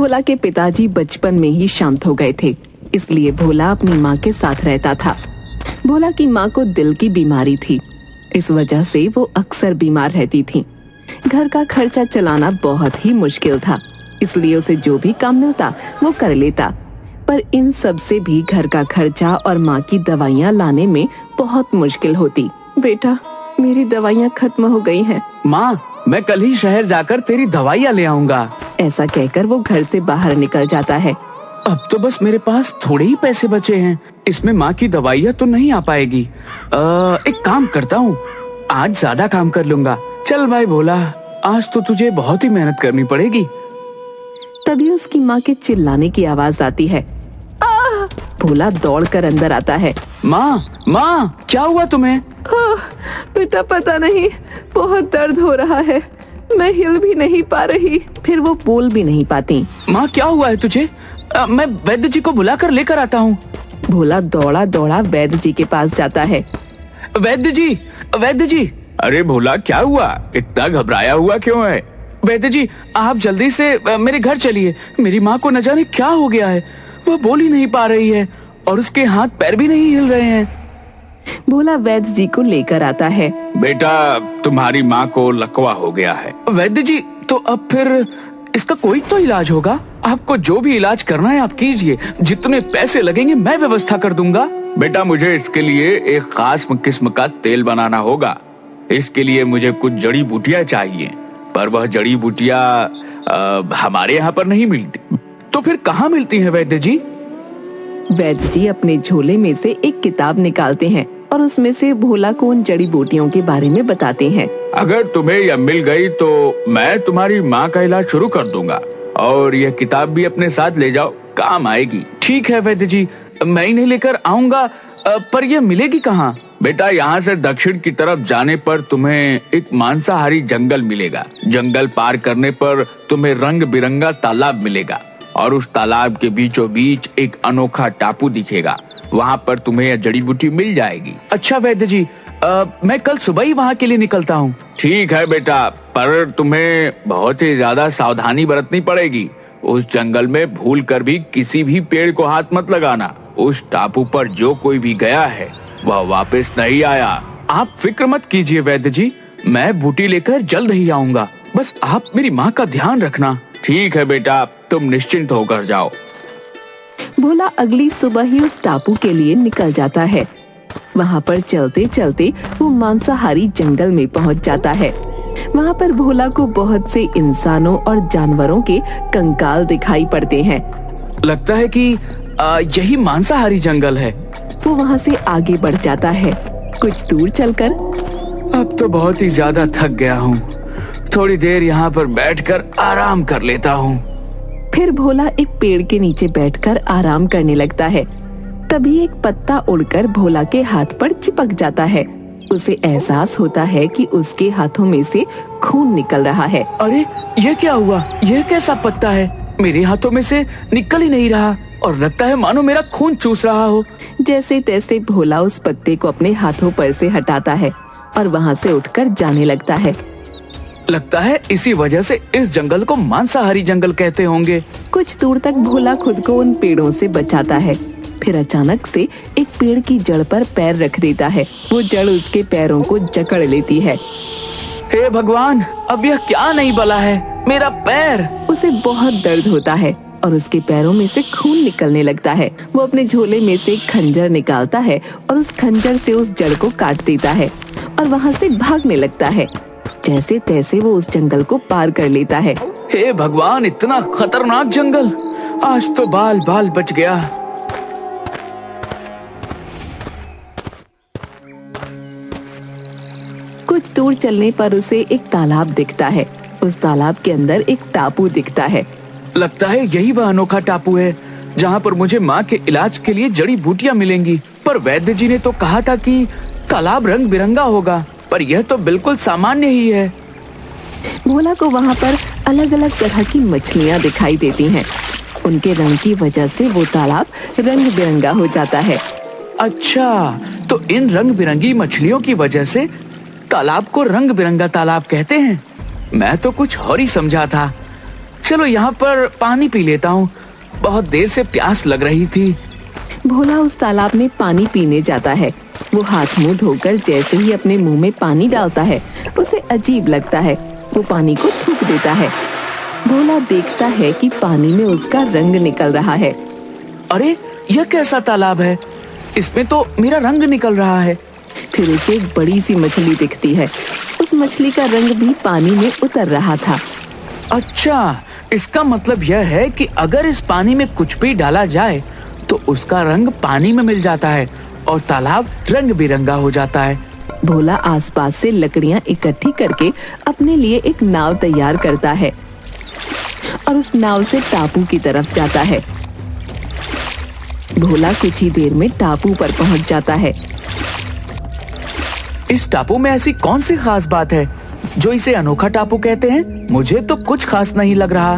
भोला के पिताजी बचपन में ही शांत हो गए थे, इसलिए भोला अपनी माँ के साथ रहता था। भोला की माँ को दिल की बीमारी थी, इस वजह से वो अक्सर बीमार रहती थी। घर का खर्चा चलाना बहुत ही मुश्किल था, इसलिए उसे जो भी काम मिलता वो कर लेता। पर इन सब से भी घर का खर्चा और माँ की दवाइयाँ लाने में बहुत मुश्किल होती। बेटा, मेरी दवाइयाँ खत्म हो गई हैं। माँ, मैं कल ही शहर जाकर तेरी दवाइयाँ ले आऊंगा। ऐसा कहकर वो घर से बाहर निकल जाता है। अब तो बस मेरे पास थोड़े ही पैसे बचे हैं, इसमें माँ की दवाइयाँ तो नहीं आ पाएगी। एक काम करता हूँ, आज ज्यादा काम कर लूंगा। चल भाई भोला, आज तो तुझे बहुत ही मेहनत करनी पड़ेगी। तभी उसकी माँ के चिल्लाने की आवाज आती है। भोला दौड़कर अंदर आता है। माँ, क्या हुआ तुम्हें? बेटा, पता नहीं, बहुत दर्द हो रहा है, मैं हिल भी नहीं पा रही। फिर वो बोल भी नहीं पाती। माँ, क्या हुआ है तुझे? मैं वैद्य जी को बुलाकर लेकर आता हूँ। भोला दौड़ा दौड़ा वैद्य जी के पास जाता है। वैद्य जी। अरे भोला, क्या हुआ? इतना घबराया हुआ क्यों है? वैद्य जी, आप जल्दी से मेरे घर चलिए। मेरी माँ को न जाने क्या हो गया है, वह बोल ही नहीं पा रही है और उसके हाथ पैर भी नहीं हिल रहे हैं। भोला वैद्य जी को लेकर आता है। बेटा, तुम्हारी माँ को लकवा हो गया है। वैद्य जी, तो अब फिर इसका कोई तो इलाज होगा। आपको जो भी इलाज करना है आप कीजिए, जितने पैसे लगेंगे मैं व्यवस्था कर दूंगा। बेटा, मुझे इसके लिए एक खास किस्म का तेल बनाना होगा। इसके लिए मुझे कुछ जड़ी बूटियाँ चाहिए, पर वह जड़ी बूटियाँ हमारे यहाँ पर नहीं मिलती। तो फिर कहाँ मिलती है वैद्य जी? वैद्य जी अपने झोले में से एक किताब निकालते हैं और उसमें से भोला को उन जड़ी बूटियों के बारे में बताते हैं। अगर तुम्हें यह मिल गई तो मैं तुम्हारी माँ का इलाज शुरू कर दूंगा, और यह किताब भी अपने साथ ले जाओ, काम आएगी। ठीक है वैद्य जी, मैं इन्हें लेकर आऊंगा। पर यह मिलेगी कहाँ? बेटा, यहाँ से दक्षिण की तरफ जाने पर तुम्हें एक मांसाहारी जंगल मिलेगा। जंगल पार करने पर तुम्हें रंग बिरंगा तालाब मिलेगा, और उस तालाब के बीचों बीच एक अनोखा टापू दिखेगा। वहाँ पर तुम्हें यह जड़ी बूटी मिल जाएगी। अच्छा वैद्य जी, मैं कल सुबह ही वहाँ के लिए निकलता हूँ। ठीक है बेटा, पर तुम्हें बहुत ही ज्यादा सावधानी बरतनी पड़ेगी। उस जंगल में भूल कर भी किसी भी पेड़ को हाथ मत लगाना। उस टापू पर जो कोई भी गया है वह वापस नहीं आया। आप फिक्र मत कीजिए वैद्य जी, मैं बूटी लेकर जल्द ही आऊंगा। बस आप मेरी माँ का ध्यान रखना। ठीक है बेटा, तुम निश्चिंत होकर जाओ। भोला अगली सुबह ही उस टापू के लिए निकल जाता है। वहाँ पर चलते चलते वो मांसाहारी जंगल में पहुँच जाता है। वहाँ पर भोला को बहुत से इंसानों और जानवरों के कंकाल दिखाई पड़ते हैं। लगता है कि यही मांसाहारी जंगल है। वो वहाँ से आगे बढ़ जाता है। कुछ दूर चलकर, अब तो बहुत ही ज्यादा थक गया हूँ, थोड़ी देर यहाँ पर बैठकर आराम कर लेता हूँ। फिर भोला एक पेड़ के नीचे बैठकर आराम करने लगता है। तभी एक पत्ता उड़कर भोला के हाथ पर चिपक जाता है। उसे एहसास होता है कि उसके हाथों में से खून निकल रहा है। अरे, ये क्या हुआ? ये कैसा पत्ता है? मेरे हाथों में से निकल ही नहीं रहा, और लगता है मानो मेरा खून चूस रहा हो। जैसे तैसे भोला उस पत्ते को अपने हाथों पर से हटाता है और वहाँ से उठकर जाने लगता है। लगता है इसी वजह से इस जंगल को मांसाहारी जंगल कहते होंगे। कुछ दूर तक भोला खुद को उन पेड़ों से बचाता है। फिर अचानक से एक पेड़ की जड़ पर पैर रख देता है। वो जड़ उसके पैरों को जकड़ लेती है। हे भगवान, अब यह क्या नहीं बला है, मेरा पैर! उसे बहुत दर्द होता है और उसके पैरों में से खून निकलने लगता है। वो अपने झोले में से एक खंजर निकालता है और उस खंजर से उस जड़ को काट देता है और वहाँ से भागने लगता है। जैसे तैसे वो उस जंगल को पार कर लेता है। हे भगवान, इतना खतरनाक जंगल! आज तो बाल बाल बच गया। कुछ दूर चलने पर उसे एक तालाब दिखता है। उस तालाब के अंदर एक टापू दिखता है। लगता है यही वह अनोखा टापू है जहाँ पर मुझे माँ के इलाज के लिए जड़ी बूटियाँ मिलेंगी। पर वैद्य जी ने तो कहा था कि तालाब रंग बिरंगा होगा, पर यह तो बिल्कुल सामान्य ही है। भोला को वहाँ पर अलग अलग तरह की मछलियाँ दिखाई देती हैं। उनके रंग की वजह से वो तालाब रंग बिरंगा हो जाता है। अच्छा, तो इन रंग बिरंगी मछलियों की वजह से तालाब को रंग बिरंगा तालाब कहते हैं। मैं तो कुछ और ही समझा था। चलो यहाँ पर पानी पी लेता हूँ, बहुत देर से प्यास लग रही थी। भोला उस तालाब में पानी पीने जाता है। वो हाथ मुंह धोकर जैसे ही अपने मुंह में पानी डालता है, उसे अजीब लगता है। वो पानी को थूक देता है। भोला देखता है कि पानी में उसका रंग निकल रहा है। अरे यह कैसा तालाब है, इसमें तो मेरा रंग निकल रहा है। फिर उसे एक बड़ी सी मछली दिखती है। उस मछली का रंग भी पानी में उतर रहा था। अच्छा, इसका मतलब यह है कि अगर इस पानी में कुछ भी डाला जाए तो उसका रंग पानी में मिल जाता है और तालाब रंग बिरंगा हो जाता है। भोला आसपास से लकड़ियां इकट्ठी करके अपने लिए एक नाव तैयार करता है और उस नाव से टापू की तरफ जाता है। भोला कुछ ही देर में टापू पर पहुंच जाता है। इस टापू में ऐसी कौन सी खास बात है जो इसे अनोखा टापू कहते हैं? मुझे तो कुछ खास नहीं लग रहा।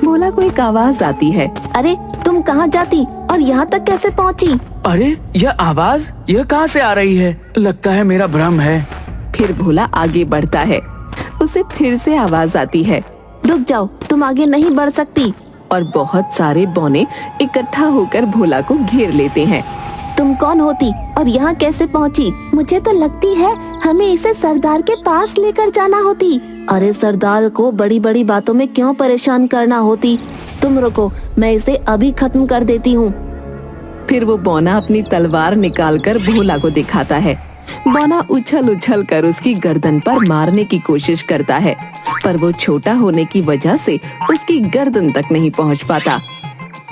भोला को एक आवाज आती है। अरे तुम कहाँ जाती और यहाँ तक कैसे पहुँची? अरे यह आवाज यह कहाँ से आ रही है? लगता है मेरा भ्रम है। फिर भोला आगे बढ़ता है। उसे फिर से आवाज आती है, रुक जाओ, तुम आगे नहीं बढ़ सकती। और बहुत सारे बौने इकट्ठा होकर भोला को घेर लेते हैं। तुम कौन होती और यहाँ कैसे पहुँची? मुझे तो लगती है हमें इसे सरदार के पास लेकर जाना होती। अरे सरदार को बड़ी बड़ी बातों में क्यों परेशान करना होती? तुम रुको, मैं इसे अभी खत्म कर देती हूँ। फिर वो बौना अपनी तलवार निकालकर भोला को दिखाता है। बौना उछल उछल कर उसकी गर्दन पर मारने की कोशिश करता है, पर वो छोटा होने की वजह से उसकी गर्दन तक नहीं पहुँच पाता।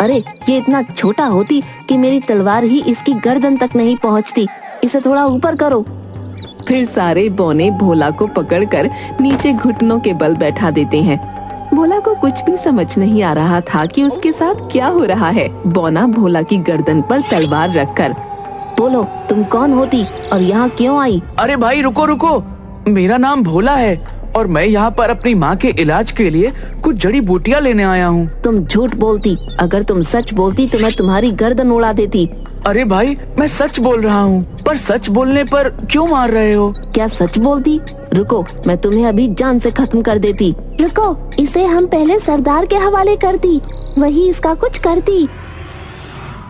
अरे ये इतना छोटा होती कि मेरी तलवार ही इसकी गर्दन तक नहीं पहुँचती। इसे थोड़ा ऊपर करो। फिर सारे बौने भोला को पकड़कर नीचे घुटनों के बल बैठा देते हैं। भोला को कुछ भी समझ नहीं आ रहा था कि उसके साथ क्या हो रहा है। बौना भोला की गर्दन पर तलवार रखकर, बोलो तुम कौन होती और यहाँ क्यों आई? अरे भाई रुको रुको, मेरा नाम भोला है और मैं यहाँ पर अपनी माँ के इलाज के लिए कुछ जड़ी बूटियाँ लेने आया हूँ। तुम झूठ बोलती। अगर तुम सच बोलती तो मैं तुम्हारी गर्दन उड़ा देती। अरे भाई मैं सच बोल रहा हूँ, पर सच बोलने पर क्यों मार रहे हो? क्या सच बोलती? रुको, मैं तुम्हें अभी जान से खत्म कर देती। रुको, इसे हम पहले सरदार के हवाले करती, वही इसका कुछ करती।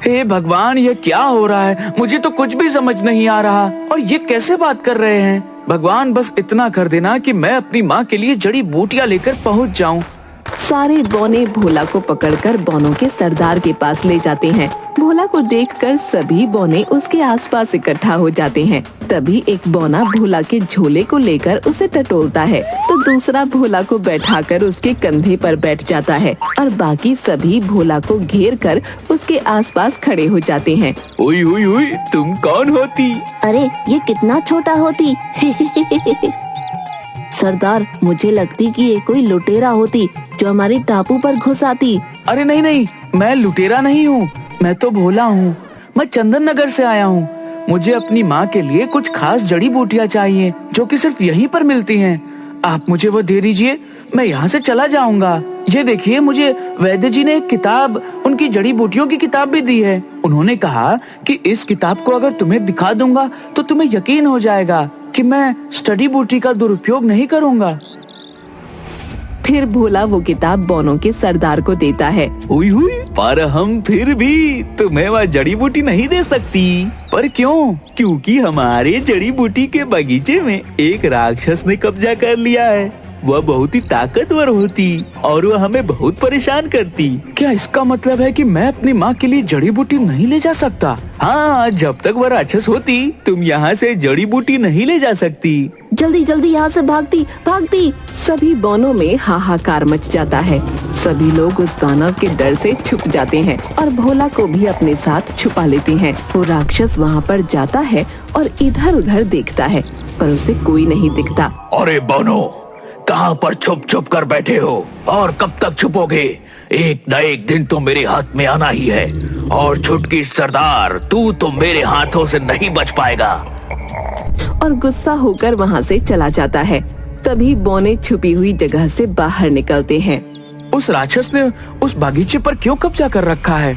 हे भगवान, ये क्या हो रहा है? मुझे तो कुछ भी समझ नहीं आ रहा। और ये कैसे बात कर रहे हैं? भगवान बस इतना कर देना कि मैं अपनी माँ के लिए जड़ी बूटियाँ लेकर पहुँच जाऊँ। सारे बौने भोला को पकड़कर बौनों के सरदार के पास ले जाते हैं। भोला को देखकर सभी बौने उसके आसपास इकट्ठा हो जाते हैं। तभी एक बौना भोला के झोले को लेकर उसे टटोलता है, तो दूसरा भोला को बैठाकर उसके कंधे पर बैठ जाता है और बाकी सभी भोला को घेर कर उसके आसपास खड़े हो जाते हैं। उई उई उई, तुम कौन होती? अरे ये कितना छोटा होती। सरदार, मुझे लगती कि ये कोई लुटेरा होती जो हमारी टापू पर घुस आती। अरे नहीं नहीं, मैं लुटेरा नहीं हूँ, मैं तो भोला हूँ। मैं चंदन नगर से आया हूँ। मुझे अपनी माँ के लिए कुछ खास जड़ी बूटियाँ चाहिए जो कि सिर्फ यहीं पर मिलती हैं। आप मुझे वो दे दीजिए, मैं यहाँ से चला जाऊंगा। ये देखिए, मुझे वैद्य जी ने एक किताब, उनकी जड़ी बूटियों की किताब भी दी है। उन्होंने कहा कि इस किताब को अगर तुम्हें दिखा दूंगा तो तुम्हें यकीन हो जाएगा कि मैं स्टडी बूटी का दुरुपयोग नहीं करूंगा। फिर भोला वो किताब बौनों के सरदार को देता है। हुई हुई, पर हम फिर भी तुम्हें वह जड़ी बूटी नहीं दे सकती। पर क्यों? क्योंकि हमारे जड़ी बूटी के बगीचे में एक राक्षस ने कब्जा कर लिया है। वह बहुत ही ताकतवर होती और वह हमें बहुत परेशान करती। क्या इसका मतलब है कि मैं अपनी माँ के लिए जड़ी बूटी नहीं ले जा सकता? हाँ, जब तक वह राक्षस होती तुम यहाँ से जड़ी बूटी नहीं ले जा सकती। जल्दी जल्दी यहाँ से भागती भागती। सभी बौनों में हाहाकार मच जाता है। सभी लोग उस दानव के डर से छुप जाते हैं और भोला को भी अपने साथ छुपा लेते हैं। वो राक्षस वहाँ पर जाता है और इधर उधर देखता है, पर उसे कोई नहीं दिखता। अरे बौनो, कहाँ पर छुप छुप कर बैठे हो और कब तक छुपोगे? एक न एक दिन तो मेरे हाथ में आना ही है और छुटकी सरदार, तू तो मेरे हाथों से नहीं बच पाएगा। और गुस्सा होकर वहाँ से चला जाता है। तभी बौने छुपी हुई जगह से बाहर निकलते हैं। उस राक्षस ने उस बागीचे पर क्यों कब्जा कर रखा है?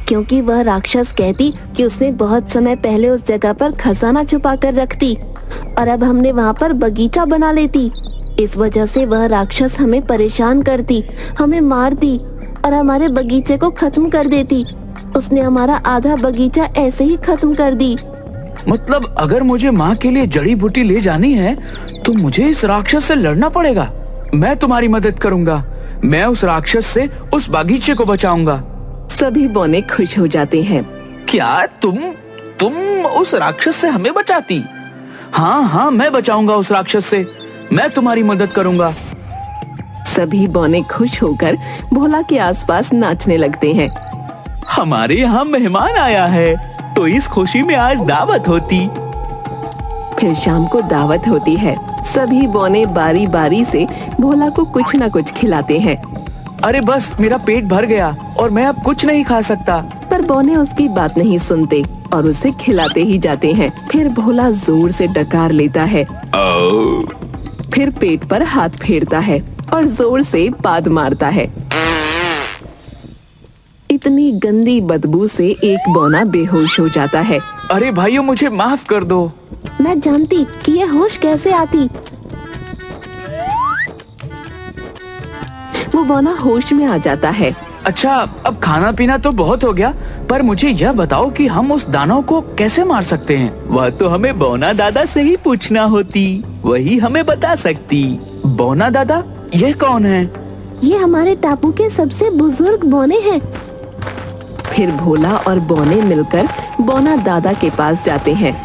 क्योंकि वह राक्षस कहती कि उसने बहुत समय पहले उस जगह पर खजाना छुपा कर रख दी और अब हमने वहाँ पर बगीचा बना लेती। इस वजह से वह राक्षस हमें परेशान करती, हमें मारती और हमारे बगीचे को खत्म कर देती। उसने हमारा आधा बगीचा ऐसे ही खत्म कर दी। मतलब अगर मुझे माँ के लिए जड़ी बूटी ले जानी है तो मुझे इस राक्षस से लड़ना पड़ेगा। मैं तुम्हारी मदद करूंगा। मैं उस राक्षस से उस बागीचे को बचाऊंगा। सभी बौने खुश हो जाते हैं। क्या तुम उस राक्षस से हमें बचाती? हाँ, मैं बचाऊंगा उस राक्षस से। मैं तुम्हारी मदद करूंगा। सभी बौने खुश होकर भोला के आसपास नाचने लगते हैं। हमारे यहाँ मेहमान आया है, तो इस खुशी में आज दावत होती। फिर शाम को दावत होती है। सभी बौने बारी बारी से भोला को कुछ न कुछ खिलाते हैं। अरे बस, मेरा पेट भर गया और मैं अब कुछ नहीं खा सकता। पर बौने उसकी बात नहीं सुनते और उसे खिलाते ही जाते हैं। फिर भोला जोर से डकार लेता है। फिर पेट पर हाथ फेरता है और जोर से पाद मारता है। इतनी गंदी बदबू से एक बौना बेहोश हो जाता है। अरे भाइयों, मुझे माफ कर दो। मैं जानती कि ये होश कैसे आती। वो बौना होश में आ जाता है। अच्छा, अब खाना पीना तो बहुत हो गया, पर मुझे यह बताओ कि हम उस दानव को कैसे मार सकते हैं? वह तो हमें बौना दादा से ही पूछना होती, वही हमें बता सकती। बौना दादा? यह कौन है? ये हमारे टापू के सबसे बुजुर्ग बौने हैं। फिर भोला और बौने मिलकर बौना दादा के पास जाते हैं।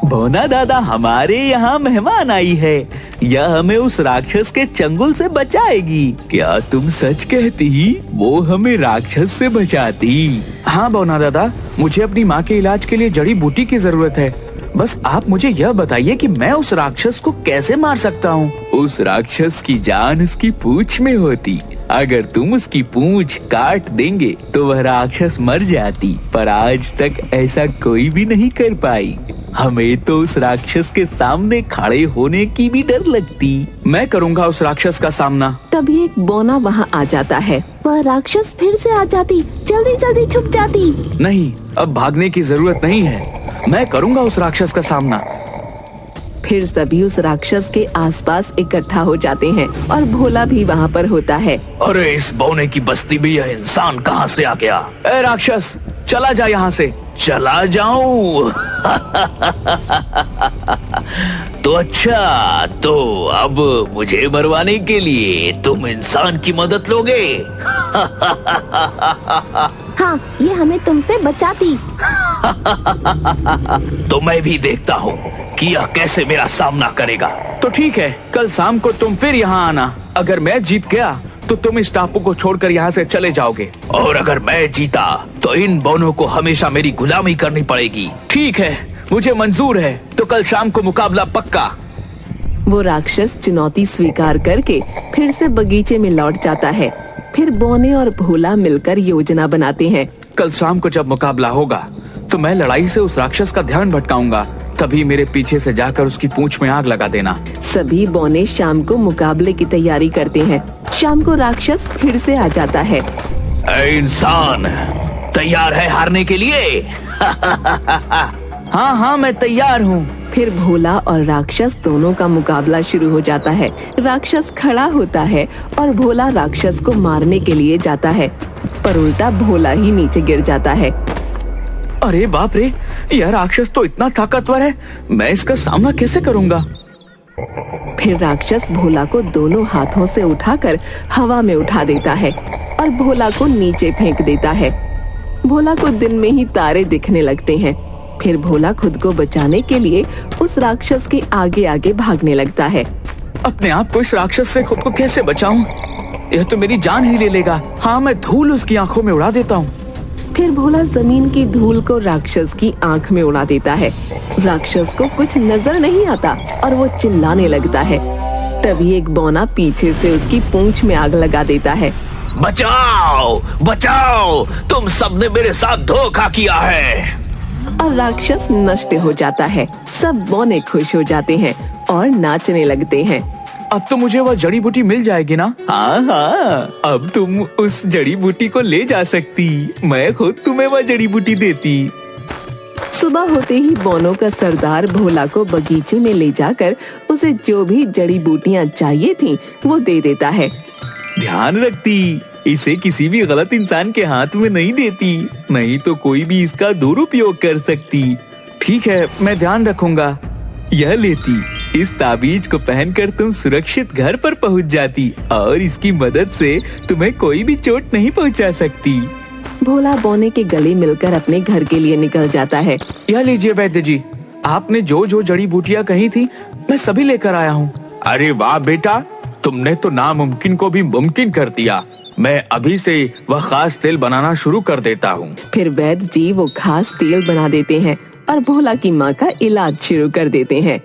बौना दादा, हमारे यहाँ मेहमान आई है। यह हमें उस राक्षस के चंगुल से बचाएगी। क्या तुम सच कहती? वो हमें राक्षस से बचाती। हाँ बौना दादा, मुझे अपनी माँ के इलाज के लिए जड़ी बूटी की जरूरत है। बस आप मुझे यह बताइए कि मैं उस राक्षस को कैसे मार सकता हूँ? उस राक्षस की जान उसकी पूंछ में होती। अगर तुम उसकी पूंछ काट देंगे तो वह राक्षस मर जाती, पर आज तक ऐसा कोई भी नहीं कर पाई। हमें तो उस राक्षस के सामने खड़े होने की भी डर लगती। मैं करूँगा उस राक्षस का सामना। तभी एक बौना वहाँ आ जाता है। वह राक्षस फिर से आ जाती, जल्दी जल्दी छुप जाती। नहीं, अब भागने की जरूरत नहीं है। मैं करूँगा उस राक्षस का सामना। फिर सभी उस राक्षस के आसपास इकट्ठा हो जाते हैं और भोला भी वहाँ पर होता है। अरे इस बौने की बस्ती में यह इंसान कहाँ से आ गया? ए राक्षस, चला जा यहाँ से। चला जाऊं? तो अच्छा, तो अब मुझे मरवाने के लिए तुम इंसान की मदद लोगे? हाँ, ये हमें तुमसे बचाती। तो मैं भी देखता हूँ कि यह कैसे मेरा सामना करेगा। तो ठीक है, कल शाम को तुम फिर यहाँ आना। अगर मैं जीत गया तो तुम इस टापू को छोड़कर यहाँ से चले जाओगे। और अगर मैं जीता तो इन बौनों को हमेशा मेरी गुलामी करनी पड़ेगी। ठीक है, मुझे मंजूर है। तो कल शाम को मुकाबला पक्का। वो राक्षस चुनौती स्वीकार करके फिर से बगीचे में लौट जाता है। फिर बौने और भोला मिलकर योजना बनाते हैं। कल शाम को जब मुकाबला होगा तो मैं लड़ाई से उस राक्षस का ध्यान भटकाऊंगा। तभी मेरे पीछे से जाकर उसकी पूंछ में आग लगा देना। सभी बौने शाम को मुकाबले की तैयारी करते हैं। शाम को राक्षस फिर से आ जाता है। ऐ इंसान, तैयार है हारने के लिए? हाँ, मैं तैयार हूँ। फिर भोला और राक्षस दोनों का मुकाबला शुरू हो जाता है। राक्षस खड़ा होता है और भोला राक्षस को मारने के लिए जाता है, पर उल्टा भोला ही नीचे गिर जाता है। अरे बाप रे, यह राक्षस तो इतना ताकतवर है, मैं इसका सामना कैसे करूँगा? फिर राक्षस भोला को दोनों हाथों से उठाकर हवा में उठा देता है और भोला को नीचे फेंक देता है। भोला को दिन में ही तारे दिखने लगते हैं। फिर भोला खुद को बचाने के लिए उस राक्षस के आगे आगे भागने लगता है। अपने आप को इस राक्षस से खुद को कैसे बचाऊं? यह तो मेरी जान ही ले लेगा। हाँ, मैं धूल उसकी आंखों में उड़ा देता हूँ। फिर भोला जमीन की धूल को राक्षस की आंख में उड़ा देता है। राक्षस को कुछ नजर नहीं आता और वो चिल्लाने लगता है। तभी एक बौना पीछे से उसकी पूंछ में आग लगा देता है। बचाओ, बचाओ, तुम सबने मेरे साथ धोखा किया है। और राक्षस नष्ट हो जाता है। सब बौने खुश हो जाते हैं और नाचने लगते हैं। अब तो मुझे वह जड़ी बूटी मिल जाएगी ना? हाँ, अब तुम उस जड़ी बूटी को ले जा सकती। मैं खुद तुम्हें वह जड़ी बूटी देती। सुबह होते ही बोनो का सरदार भोला को बगीचे में ले जाकर उसे जो भी जड़ी बूटियां चाहिए थीं, वो दे देता है। ध्यान रखती, इसे किसी भी गलत इंसान के हाथ में नहीं देती, नहीं तो कोई भी इसका दुरुपयोग कर सकती। ठीक है, मैं ध्यान रखूंगा। यह लेती, इस ताबीज को पहनकर तुम सुरक्षित घर पर पहुंच जाती और इसकी मदद से तुम्हें कोई भी चोट नहीं पहुंचा सकती। भोला बोने के गले मिलकर अपने घर के लिए निकल जाता है। यह लीजिए वैद्य जी, आपने जो जो जड़ी बूटियां कही थी मैं सभी लेकर आया हूँ। अरे वाह बेटा, तुमने तो नामुमकिन को भी मुमकिन कर दिया। मैं अभी से वह खास तेल बनाना शुरू कर देता हूँ। फिर वैद्य जी वो खास तेल बना देते हैं और भोला की माँ का इलाज शुरू कर देते हैं।